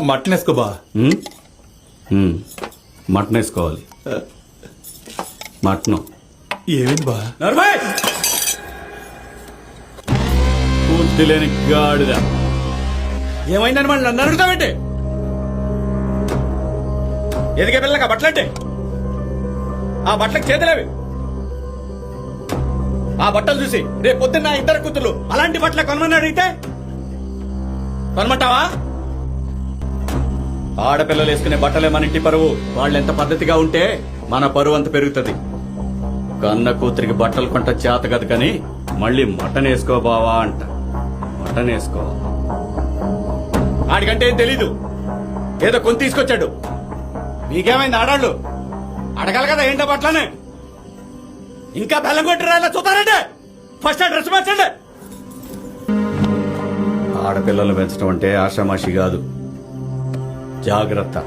Mutton వేసుకో బా. Mutton వేసుకోవాలి. మటన్ ఏమైంది బా? పూర్తి లేని గాడిద. ఏమైందని మళ్ళీ నన్ను అడుగుతావేంటి? ఎదిగే పిల్లగా బట్టలంటే ఆ బట్టలకు చేతులేవి. ఆ బట్టలు చూసి రేపు పొద్దున్న ఇద్దరు కూతురు అలాంటి బట్టలు కొనమని అడిగితే కొనమంటావా? ఆడపిల్లలు వేసుకునే బట్టలే మన ఇంటి పరువు. వాళ్ళు ఎంత పద్ధతిగా ఉంటే మన పరువు అంత పెరుగుతుంది. కన్న కూతురికి బట్టలు కొంట చేత కదు కానీ మళ్ళీ మటన్ వేసుకో బావా అంట. మటన్ వేసుకో. ఆడికంటే ఏం తెలీదు, ఏదో కొని తీసుకొచ్చాడు. మీకేమైంది ఆడాళ్ళు? అడగాలి కదా ఏంటో బట్టలనే. ఇంకా బెల్లం కొట్టిరా చూతారంటే ఫస్ట్ డ్రెస్ మార్చండి. ఆడపిల్లలు పెంచడం అంటే ఆషామాషి కాదు. జాగ్రత్త.